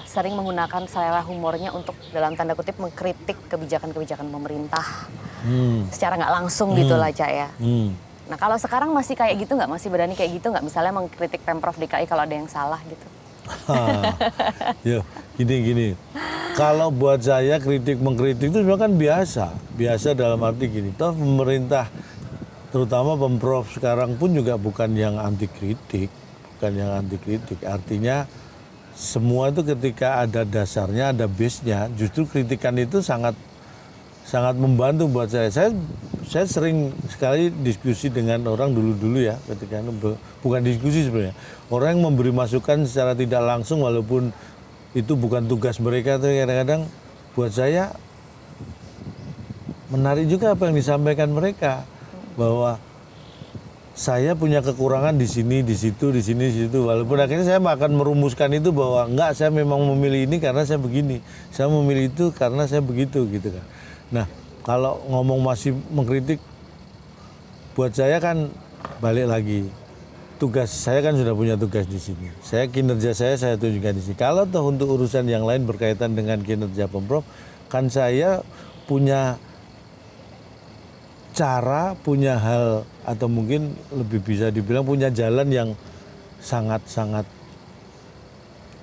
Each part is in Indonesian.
Sering menggunakan selera humornya untuk dalam tanda kutip mengkritik kebijakan-kebijakan pemerintah secara nggak langsung gitu lah Cak ya. Nah kalau sekarang masih kayak gitu nggak? Masih berani kayak gitu nggak? Misalnya mengkritik Pemprov DKI kalau ada yang salah gitu. Ya, gini. Kalau buat saya mengkritik itu sebenarnya kan biasa. Biasa dalam arti gini, toh pemerintah terutama Pemprov sekarang pun juga bukan yang anti kritik. Artinya semua itu ketika ada dasarnya, ada base-nya, justru kritikan itu sangat membantu buat saya. Saya sering sekali diskusi dengan orang dulu ya, ketika bukan diskusi sebenarnya. Orang yang memberi masukan secara tidak langsung walaupun itu bukan tugas mereka, tapi kadang-kadang buat saya menarik juga apa yang disampaikan mereka, bahwa saya punya kekurangan di sini, di situ, di sini, di situ. Walaupun akhirnya saya akan merumuskan itu bahwa enggak, saya memang memilih ini karena saya begini. Saya memilih itu karena saya begitu gitu kan. Nah, kalau ngomong masih mengkritik, buat saya kan balik lagi. Tugas saya kan sudah punya tugas di sini. Kinerja saya tunjukkan di sini. Kalau toh untuk urusan yang lain berkaitan dengan kinerja Pemprov, kan saya punya cara, punya hal, atau mungkin lebih bisa dibilang punya jalan yang sangat-sangat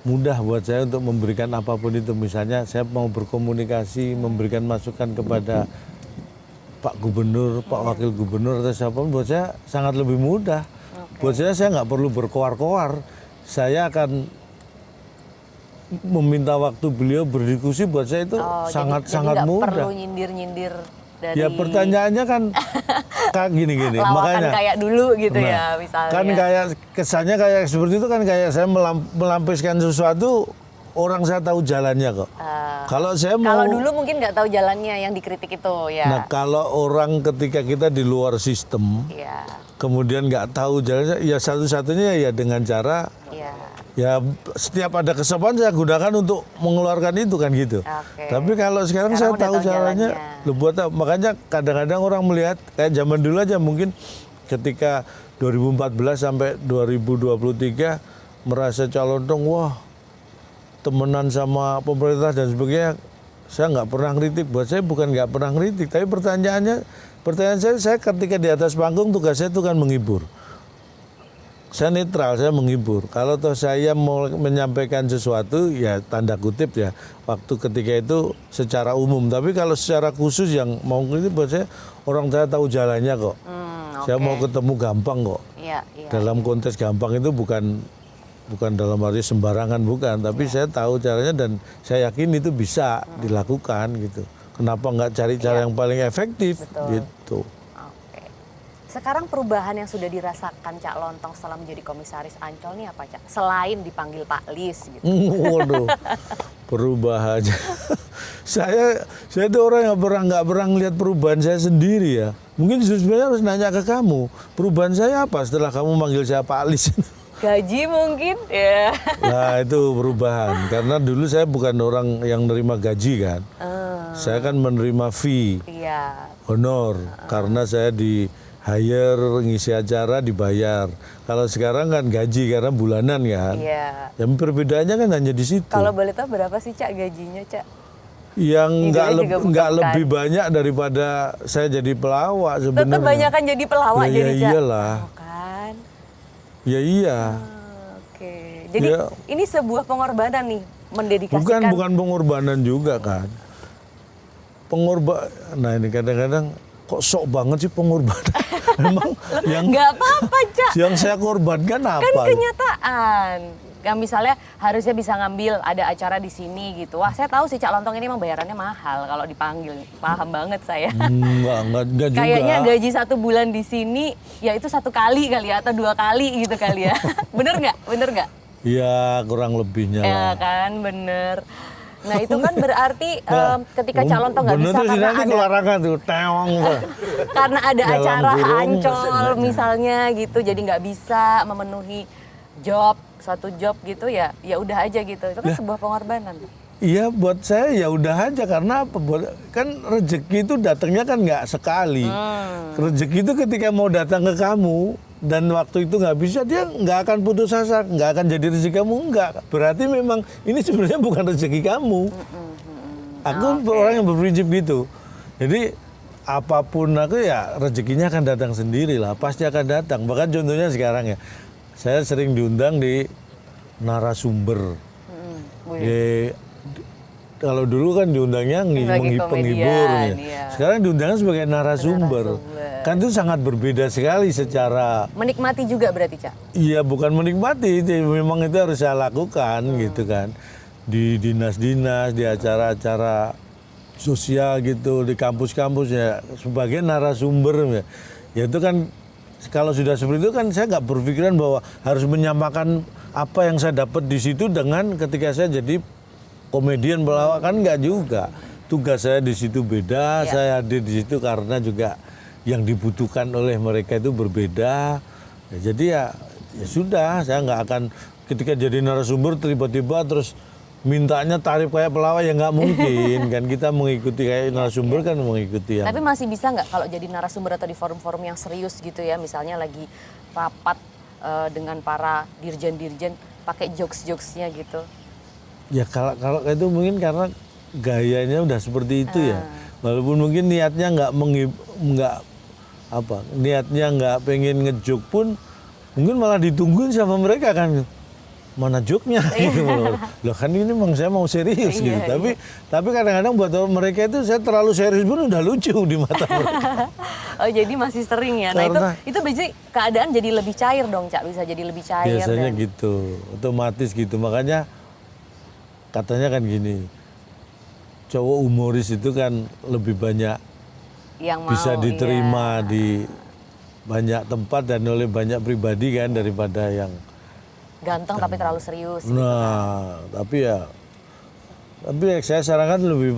mudah buat saya untuk memberikan apapun itu. Misalnya saya mau berkomunikasi, memberikan masukan kepada Pak Gubernur, Pak Wakil Gubernur atau siapapun, buat saya sangat lebih mudah. Buat saya nggak perlu berkoar-koar. Saya akan meminta waktu beliau berdiskusi, buat saya itu sangat mudah. Perlu nyindir-nyindir dari... Ya pertanyaannya kan gini. Makanya kayak dulu gitu ya misalnya. Kan kayak kesannya kayak seperti itu kan, kayak saya melampiaskan sesuatu, orang saya tahu jalannya kok. Kalau dulu mungkin nggak tahu jalannya yang dikritik itu ya. Nah kalau orang ketika kita di luar sistem, kemudian nggak tahu jalannya, ya satu-satunya ya dengan cara ya setiap ada kesempatan saya gunakan untuk mengeluarkan itu kan gitu. Tapi kalau sekarang saya tahu jalannya. Makanya kadang-kadang orang melihat kayak zaman dulu aja, mungkin ketika 2014 sampai 2023 merasa calon dong, wah temenan sama pemerintah dan sebagainya. Saya nggak pernah kritik. Buat saya bukan nggak pernah kritik, tapi pertanyaan saya ketika di atas panggung tugas saya itu kan menghibur. Saya netral, saya menghibur. Kalau toh saya mau menyampaikan sesuatu, ya tanda kutip ya, waktu ketika itu secara umum. Tapi kalau secara khusus yang mau kritik, buat saya orang saya tahu jalannya kok. Saya mau ketemu gampang kok. Dalam konteks gampang itu bukan dalam arti sembarangan, bukan. Tapi saya tahu caranya dan saya yakin itu bisa dilakukan gitu. Kenapa nggak cari cara yang paling efektif? Betul. Gitu. Sekarang perubahan yang sudah dirasakan Cak Lontong setelah menjadi komisaris Ancol nih apa Cak? Selain dipanggil Pak Lis gitu. Waduh, perubahannya. saya itu orang yang nggak pernah ngelihat perubahan saya sendiri ya. Mungkin sebenarnya harus nanya ke kamu, perubahan saya apa setelah kamu manggil saya Pak Lis? Gaji mungkin ya. Nah itu perubahan, karena dulu saya bukan orang yang nerima gaji kan. Saya kan menerima fee, honor, karena saya di hire, ngisi acara, dibayar. Kalau sekarang kan gaji karena bulanan kan. Yang perbedaannya kan hanya di situ. Kalau boleh tahu berapa sih Cak gajinya Cak? Yang nggak lebih banyak daripada saya jadi pelawak sebenarnya. Tetap banyak kan jadi pelawak jadi Cak? Iyalah. Kan? Ya iya. Oke. Jadi ini sebuah pengorbanan nih, mendedikasikan. Bukan pengorbanan juga kan. Nah ini kadang-kadang kok sok banget sih pengorbanan. Memang yang nggak apa-apa Cak. Yang saya korbankan apa? Kan kenyataan. Yang misalnya harusnya bisa ngambil ada acara di sini gitu. Wah saya tahu sih Cak Lontong ini emang bayarannya mahal kalau dipanggil. Paham banget saya. Enggak juga. Kayaknya gaji 1 bulan di sini ya itu 1 kali ya atau 2 kali gitu kali ya. Bener nggak? Iya kurang lebihnya ya lah. Kan bener. Nah itu kan berarti ketika Cak Lontong nggak bisa karena karena ada acara Ancol misalnya gitu, jadi nggak bisa memenuhi satu job gitu ya udah aja gitu. Itu kan sebuah pengorbanan. Iya buat saya ya udah aja, karena apa? Kan rezeki itu datangnya kan nggak sekali. Rezeki itu ketika mau datang ke kamu dan waktu itu nggak bisa, dia nggak akan putus asa, nggak akan jadi rezeki kamu, nggak. Berarti memang ini sebenarnya bukan rezeki kamu. Aku orang yang berprinsip gitu. Jadi apapun aku ya rezekinya akan datang sendiri lah, pasti akan datang. Bahkan contohnya sekarang ya, saya sering diundang di narasumber. Kalau dulu kan diundangnya penghibur, ya. Sekarang diundangnya sebagai narasumber. Kan itu sangat berbeda sekali secara... Menikmati juga berarti, Cak? Iya, bukan menikmati, memang itu harus saya lakukan gitu kan. Di dinas-dinas, di acara-acara sosial gitu, di kampus-kampus ya, sebagai narasumber ya. Ya itu kan, kalau sudah seperti itu kan saya nggak berpikiran bahwa harus menyamakan apa yang saya dapat di situ dengan ketika saya jadi komedian pelawak, kan nggak juga. Tugas saya di situ beda, saya hadir di situ karena juga yang dibutuhkan oleh mereka itu berbeda. Ya, jadi ya sudah, saya nggak akan ketika jadi narasumber tiba-tiba terus mintanya tarif kayak pelawak, ya nggak mungkin kan. Kita mengikuti kayak narasumber kan mengikuti yang... Tapi masih bisa nggak kalau jadi narasumber atau di forum-forum yang serius gitu ya, misalnya lagi rapat dengan para dirjen-dirjen pakai jokes-jokesnya gitu? Ya kalau itu mungkin karena gayanya udah seperti itu ya. Walaupun mungkin niatnya niatnya nggak pengen ngejok pun, mungkin malah ditungguin sama mereka kan. Mana joknya gitu loh, kan ini memang saya mau serius gitu. Tapi kadang-kadang buat mereka itu saya terlalu serius pun udah lucu di mata mereka. Oh, jadi masih sering ya. Nah, itu biasanya keadaan jadi lebih cair dong, Cak. Bisa jadi lebih cair. Biasanya gitu, otomatis gitu. Makanya katanya kan gini, cowok humoris itu kan lebih banyak yang bisa diterima di banyak tempat dan oleh banyak pribadi kan, daripada yang ganteng tapi terlalu serius. Nah, gitu. tapi saya sarankan lebih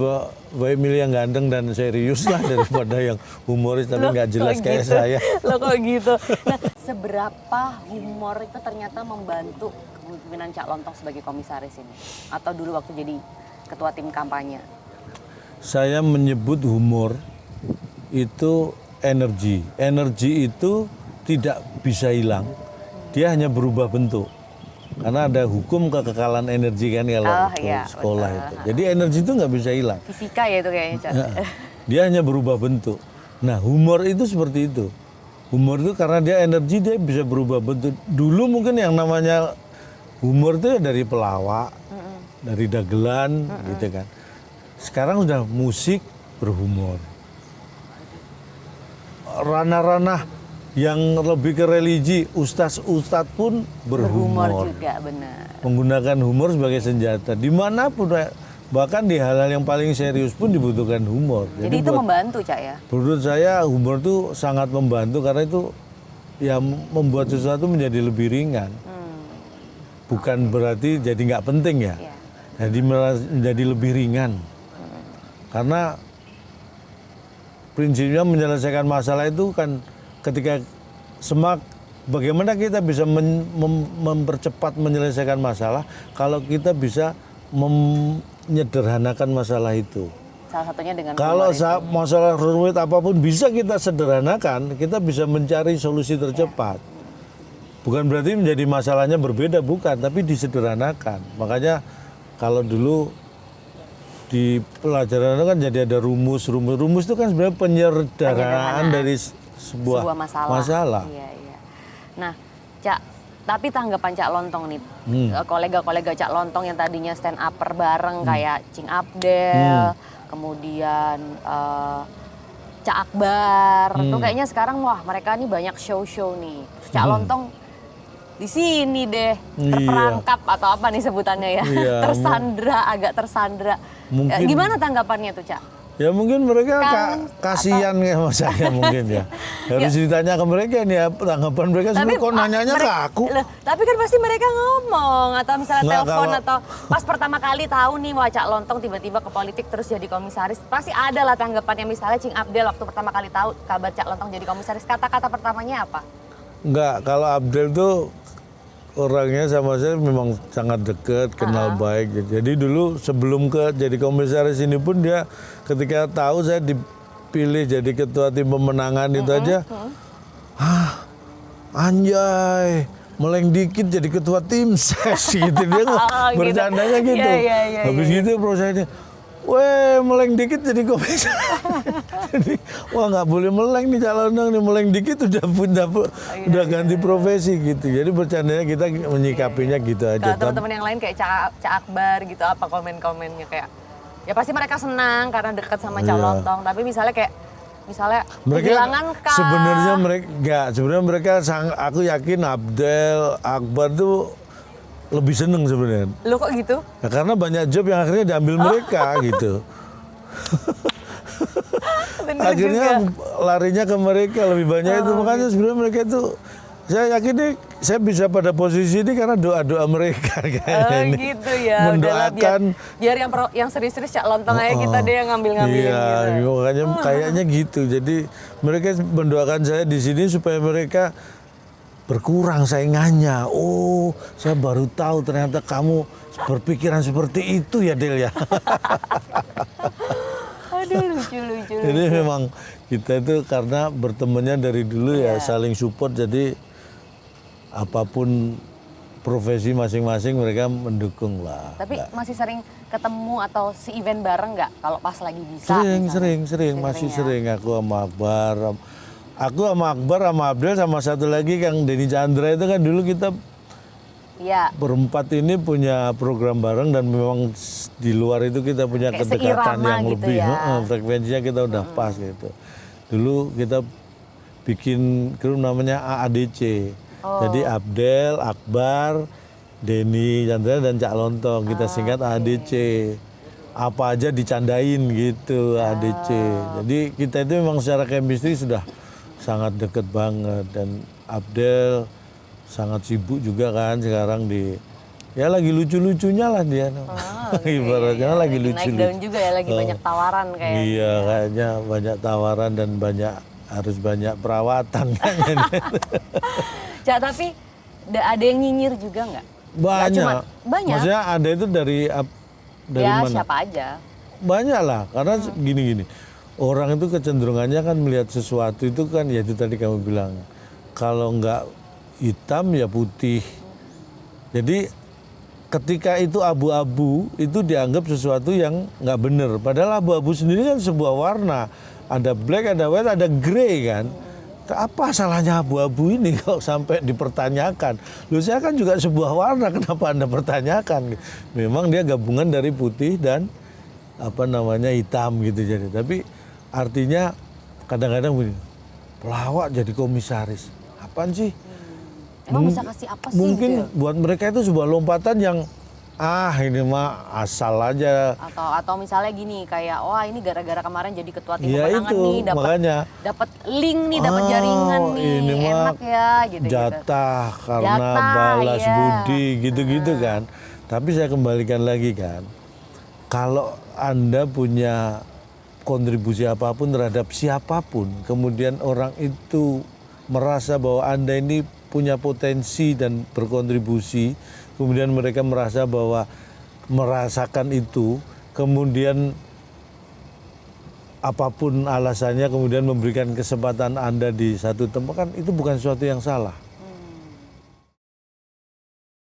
baik milih yang ganteng dan serius lah daripada yang humoris tapi nggak jelas kayak saya. Loh kok gitu. Nah, seberapa humor itu ternyata membantu kepemimpinan Cak Lontong sebagai komisaris ini? Atau dulu waktu jadi ketua tim kampanye? Saya menyebut humor itu energi. Energi itu tidak bisa hilang. Dia hanya berubah bentuk. Karena ada hukum kekekalan energi kan kalau sekolah itu. Jadi energi itu nggak bisa hilang. Fisika ya itu kayaknya, Cak. Dia hanya berubah bentuk. Nah, humor itu seperti itu. Humor itu karena dia energi, dia bisa berubah bentuk. Dulu mungkin yang namanya humor itu dari pelawak, dari dagelan gitu kan. Sekarang sudah musik berhumor. Ranah-ranah yang lebih ke religi, ustadz pun berhumor juga, benar. Menggunakan humor sebagai senjata dimanapun, bahkan di hal-hal yang paling serius pun dibutuhkan humor. Jadi itu membantu, Cak ya? Menurut saya humor itu sangat membantu karena itu ya membuat sesuatu menjadi lebih ringan. Bukan berarti jadi nggak penting ya. Jadi menjadi lebih ringan. Karena prinsipnya menyelesaikan masalah itu kan ketika bagaimana kita bisa mempercepat menyelesaikan masalah kalau kita bisa menyederhanakan masalah itu. Salah satunya dengan kalau masalah rumit apapun bisa kita sederhanakan, kita bisa mencari solusi tercepat. Bukan berarti menjadi masalahnya berbeda, bukan, tapi disederhanakan. Makanya kalau dulu di pelajaran itu kan jadi ada rumus itu kan sebenarnya penyederhanaan dari sebuah masalah. Iya. Nah, Cak, tapi tanggapan Cak Lontong nih, kolega-kolega Cak Lontong yang tadinya stand upper bareng kayak Cing Abdel, kemudian Cak Akbar, tuh kayaknya sekarang wah mereka nih banyak show-show nih. Cak Lontong di sini deh, terperangkap atau apa nih sebutannya ya, agak tersandra. Gimana tanggapannya tuh, Cak? Ya mungkin mereka kasihan ya sama saya mungkin ya. Harus ditanya ke mereka nih ya, tanggapan mereka sebenarnya kok nanyanya ke aku. Tapi kan pasti mereka ngomong atau misalnya telepon atau pas pertama kali tahu nih wah Cak Lontong tiba-tiba ke politik terus jadi komisaris, pasti ada lah tanggapannya. Misalnya Cing Abdel waktu pertama kali tahu kabar Cak Lontong jadi komisaris, kata-kata pertamanya apa? Enggak, kalau Abdel tuh orangnya sama saya memang sangat dekat, kenal baik. Jadi dulu sebelum jadi komisaris ini pun dia ketika tahu saya dipilih jadi ketua tim pemenangan itu aja, anjay, meleng dikit jadi ketua tim ses gitu dia bercandanya gitu. Iya, Habis gitu prosesnya, weh meleng dikit jadi komisaris. Jadi wah nggak boleh meleng nih calon nih, meleng dikit udah ganti profesi gitu. Jadi bercandanya kita menyikapinya gitu aja. Kalau teman-teman yang lain kayak Cak Akbar gitu, apa komen-komennya kayak, ya pasti mereka senang karena dekat sama Cak Lontong. Tapi misalnya kehilangan kah? Sebenarnya mereka aku yakin Abdel, Akbar tuh lebih seneng sebenarnya. Lu kok gitu? Ya, karena banyak job yang akhirnya diambil mereka gitu. Akhirnya larinya ke mereka lebih banyak itu, makanya sebenarnya mereka itu saya yakin nih saya bisa pada posisi ini karena doa-doa mereka kayaknya ini. Gitu ya. Mendoakan biar yang serius-serius Cak Lontong aja kita deh yang ngambil-ngambilin iya, gitu. Makanya kayaknya gitu. Jadi mereka mendoakan saya di sini supaya mereka berkurang saingannya. Oh, saya baru tahu ternyata kamu berpikiran seperti itu ya Del ya. Aduh lucu. Jadi memang kita itu karena bertemannya dari dulu ya saling support, jadi apapun profesi masing-masing mereka mendukung lah. Tapi masih sering ketemu atau si event bareng nggak kalau pas lagi bisa? Sering, masih sering. Aku sama Akbar, sama Abdel, sama satu lagi Kang Denny Chandra itu kan dulu kita berempat ini punya program bareng dan memang di luar itu kita punya kayak kedekatan yang gitu lebih, ya. Frekuensinya kita udah pas gitu. Dulu kita bikin grup namanya AADC. Jadi Abdel, Akbar, Denny Chandra dan Cak Lontong, kita singkat AADC. Apa aja dicandain gitu AADC. Jadi kita itu memang secara chemistry sudah sangat deket banget, dan Abdel sangat sibuk juga kan sekarang lagi lucu-lucunya lah dia. Ibaratnya lagi lucu. Naik daun juga ya, lagi banyak tawaran kayaknya. Iya, kayaknya banyak tawaran dan harus banyak perawatan kayaknya. Cak, tapi ada yang nyinyir juga nggak? Banyak. Maksudnya ada itu dari mana? Siapa aja. Banyak lah, karena gini. Orang itu kecenderungannya kan melihat sesuatu itu kan, ya itu tadi kamu bilang, kalau nggak hitam ya putih. Jadi ketika itu abu-abu itu dianggap sesuatu yang nggak benar. Padahal abu-abu sendiri kan sebuah warna. Ada black, ada white, ada grey kan. Apa salahnya abu-abu ini kok sampai dipertanyakan? Loh, saya kan juga sebuah warna, kenapa Anda pertanyakan? Memang dia gabungan dari putih dan hitam gitu jadi. Tapi artinya kadang-kadang begini, pelawak jadi komisaris. Apaan sih? Emang bisa kasih apa sih? Mungkin gitu? Buat mereka itu sebuah lompatan yang ini mah asal aja. Atau misalnya gini kayak ini gara-gara kemarin jadi ketua tim ya pemenangan itu, nih, dapat link nih, dapat jaringan nih, ini enak ya gitu. Jatah karena balas budi gitu-gitu kan. Tapi saya kembalikan lagi kan, kalau Anda punya kontribusi apapun terhadap siapapun, kemudian orang itu merasa bahwa Anda ini punya potensi dan berkontribusi, kemudian mereka merasa bahwa merasakan itu, kemudian apapun alasannya kemudian memberikan kesempatan Anda di satu tempat, kan itu bukan sesuatu yang salah.